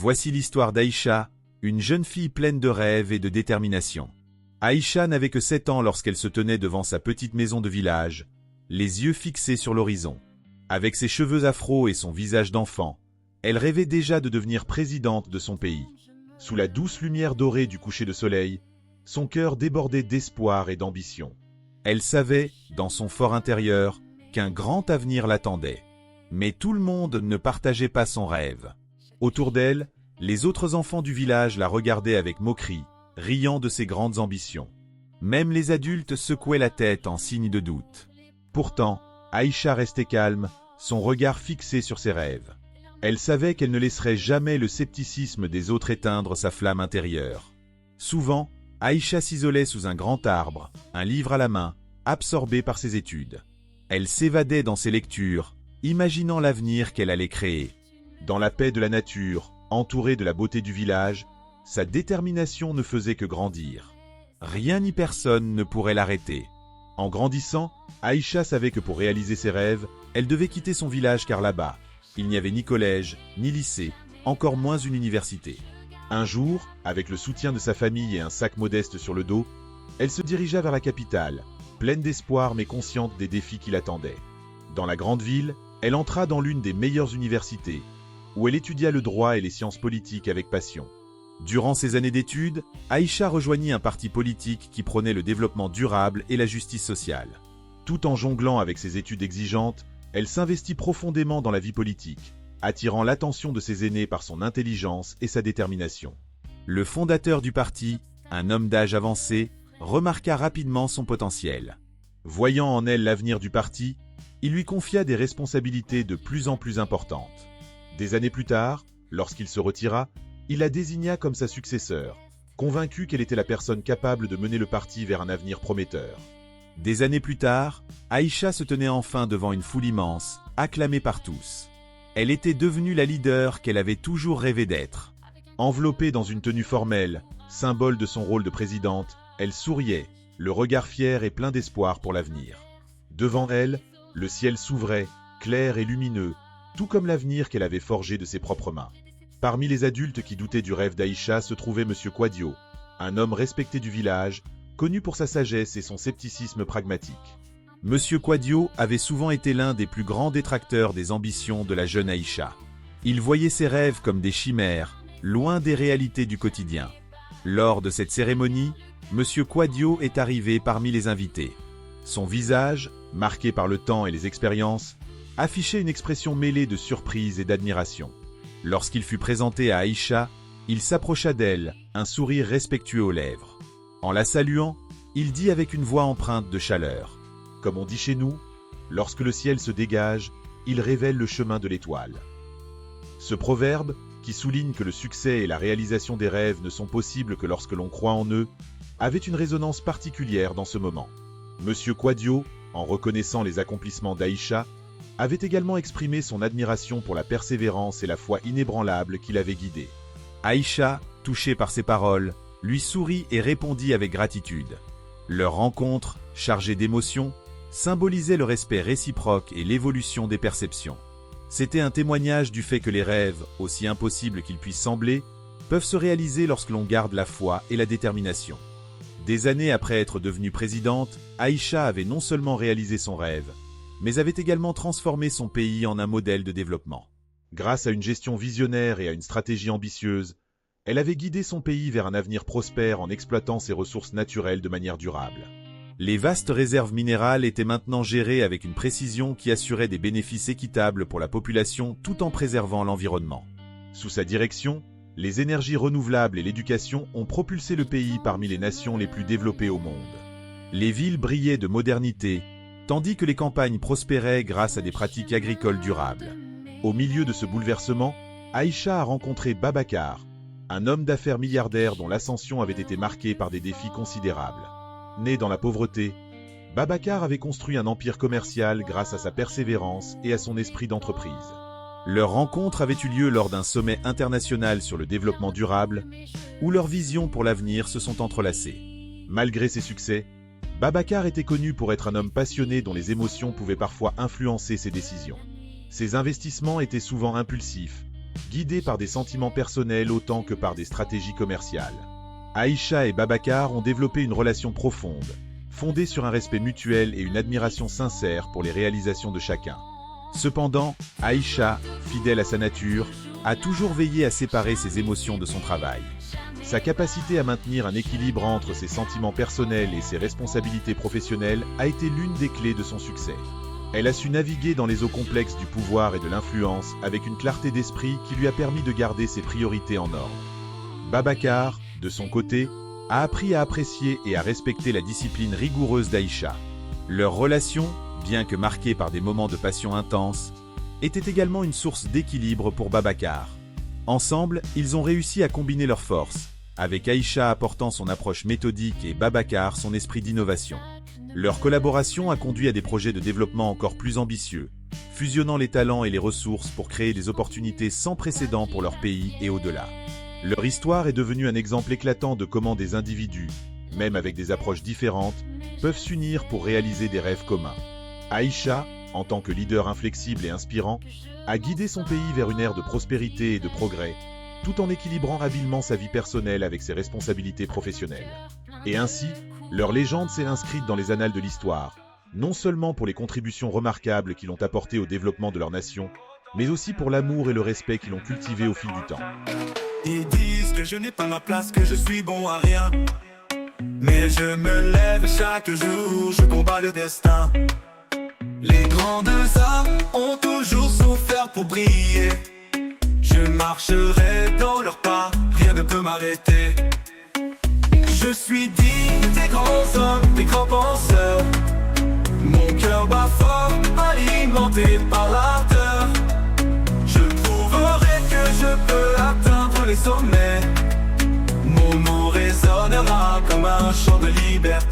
Voici l'histoire d'Aïcha, une jeune fille pleine de rêves et de détermination. Aïcha n'avait que 7 ans lorsqu'elle se tenait devant sa petite maison de village, les yeux fixés sur l'horizon. Avec ses cheveux afro et son visage d'enfant, elle rêvait déjà de devenir présidente de son pays. Sous la douce lumière dorée du coucher de soleil, son cœur débordait d'espoir et d'ambition. Elle savait, dans son fort intérieur, qu'un grand avenir l'attendait. Mais tout le monde ne partageait pas son rêve. Autour d'elle, les autres enfants du village la regardaient avec moquerie, riant de ses grandes ambitions. Même les adultes secouaient la tête en signe de doute. Pourtant, Aïcha restait calme, son regard fixé sur ses rêves. Elle savait qu'elle ne laisserait jamais le scepticisme des autres éteindre sa flamme intérieure. Souvent, Aïcha s'isolait sous un grand arbre, un livre à la main, absorbée par ses études. Elle s'évadait dans ses lectures, imaginant l'avenir qu'elle allait créer. Dans la paix de la nature, entourée de la beauté du village, sa détermination ne faisait que grandir. Rien ni personne ne pourrait l'arrêter. En grandissant, Aïcha savait que pour réaliser ses rêves, elle devait quitter son village car là-bas, il n'y avait ni collège, ni lycée, encore moins une université. Un jour, avec le soutien de sa famille et un sac modeste sur le dos, elle se dirigea vers la capitale, pleine d'espoir mais consciente des défis qui l'attendaient. Dans la grande ville, elle entra dans l'une des meilleures universités, où elle étudia le droit et les sciences politiques avec passion. Durant ses années d'études, Aïcha rejoignit un parti politique qui prônait le développement durable et la justice sociale. Tout en jonglant avec ses études exigeantes, elle s'investit profondément dans la vie politique, attirant l'attention de ses aînés par son intelligence et sa détermination. Le fondateur du parti, un homme d'âge avancé, remarqua rapidement son potentiel. Voyant en elle l'avenir du parti, il lui confia des responsabilités de plus en plus importantes. Des années plus tard, lorsqu'il se retira, il la désigna comme sa successeur, convaincu qu'elle était la personne capable de mener le parti vers un avenir prometteur. Des années plus tard, Aïcha se tenait enfin devant une foule immense, acclamée par tous. Elle était devenue la leader qu'elle avait toujours rêvé d'être. Enveloppée dans une tenue formelle, symbole de son rôle de présidente, elle souriait, le regard fier et plein d'espoir pour l'avenir. Devant elle, le ciel s'ouvrait, clair et lumineux, tout comme l'avenir qu'elle avait forgé de ses propres mains. Parmi les adultes qui doutaient du rêve d'Aïcha se trouvait M. Quadio, un homme respecté du village, connu pour sa sagesse et son scepticisme pragmatique. M. Quadio avait souvent été l'un des plus grands détracteurs des ambitions de la jeune Aïcha. Il voyait ses rêves comme des chimères, loin des réalités du quotidien. Lors de cette cérémonie, M. Quadio est arrivé parmi les invités. Son visage, marqué par le temps et les expériences, affichait une expression mêlée de surprise et d'admiration. Lorsqu'il fut présenté à Aïcha, il s'approcha d'elle, un sourire respectueux aux lèvres. En la saluant, il dit avec une voix empreinte de chaleur. Comme on dit chez nous, lorsque le ciel se dégage, il révèle le chemin de l'étoile. Ce proverbe, qui souligne que le succès et la réalisation des rêves ne sont possibles que lorsque l'on croit en eux, avait une résonance particulière dans ce moment. Monsieur Quadio, en reconnaissant les accomplissements d'Aïcha, avait également exprimé son admiration pour la persévérance et la foi inébranlable qui l'avait guidé. Aïcha, touchée par ces paroles, lui sourit et répondit avec gratitude. Leur rencontre, chargée d'émotions, symbolisait le respect réciproque et l'évolution des perceptions. C'était un témoignage du fait que les rêves, aussi impossibles qu'ils puissent sembler, peuvent se réaliser lorsque l'on garde la foi et la détermination. Des années après être devenue présidente, Aïcha avait non seulement réalisé son rêve, mais avait également transformé son pays en un modèle de développement. Grâce à une gestion visionnaire et à une stratégie ambitieuse, elle avait guidé son pays vers un avenir prospère en exploitant ses ressources naturelles de manière durable. Les vastes réserves minérales étaient maintenant gérées avec une précision qui assurait des bénéfices équitables pour la population tout en préservant l'environnement. Sous sa direction, les énergies renouvelables et l'éducation ont propulsé le pays parmi les nations les plus développées au monde. Les villes brillaient de modernité, tandis que les campagnes prospéraient grâce à des pratiques agricoles durables. Au milieu de ce bouleversement, Aïcha a rencontré Babacar, un homme d'affaires milliardaire dont l'ascension avait été marquée par des défis considérables. Né dans la pauvreté, Babacar avait construit un empire commercial grâce à sa persévérance et à son esprit d'entreprise. Leur rencontre avait eu lieu lors d'un sommet international sur le développement durable, où leurs visions pour l'avenir se sont entrelacées. Malgré ses succès, Babacar était connu pour être un homme passionné dont les émotions pouvaient parfois influencer ses décisions. Ses investissements étaient souvent impulsifs, guidés par des sentiments personnels autant que par des stratégies commerciales. Aïcha et Babacar ont développé une relation profonde, fondée sur un respect mutuel et une admiration sincère pour les réalisations de chacun. Cependant, Aïcha, fidèle à sa nature, a toujours veillé à séparer ses émotions de son travail. Sa capacité à maintenir un équilibre entre ses sentiments personnels et ses responsabilités professionnelles a été l'une des clés de son succès. Elle a su naviguer dans les eaux complexes du pouvoir et de l'influence avec une clarté d'esprit qui lui a permis de garder ses priorités en ordre. Babacar, de son côté, a appris à apprécier et à respecter la discipline rigoureuse d'Aïcha. Leur relation, bien que marquée par des moments de passion intense, était également une source d'équilibre pour Babacar. Ensemble, ils ont réussi à combiner leurs forces, avec Aïcha apportant son approche méthodique et Babacar son esprit d'innovation. Leur collaboration a conduit à des projets de développement encore plus ambitieux, fusionnant les talents et les ressources pour créer des opportunités sans précédent pour leur pays et au-delà. Leur histoire est devenue un exemple éclatant de comment des individus, même avec des approches différentes, peuvent s'unir pour réaliser des rêves communs. Aïcha, en tant que leader inflexible et inspirant, a guidé son pays vers une ère de prospérité et de progrès, tout en équilibrant habilement sa vie personnelle avec ses responsabilités professionnelles. Et ainsi, leur légende s'est inscrite dans les annales de l'histoire, non seulement pour les contributions remarquables qu'ils ont apportées au développement de leur nation, mais aussi pour l'amour et le respect qu'ils ont cultivés au fil du temps. Ils disent que je n'ai pas ma place, que je suis bon à rien. Mais je me lève chaque jour, je combats le destin. Les grandes âmes ont toujours souffert pour briller. Je marcherai dans leurs pas, rien ne peut m'arrêter. Je suis digne des grands hommes, des grands penseurs. Mon cœur bat fort, alimenté par l'ardeur. Je prouverai que je peux atteindre les sommets. Mon mot résonnera comme un chant de liberté.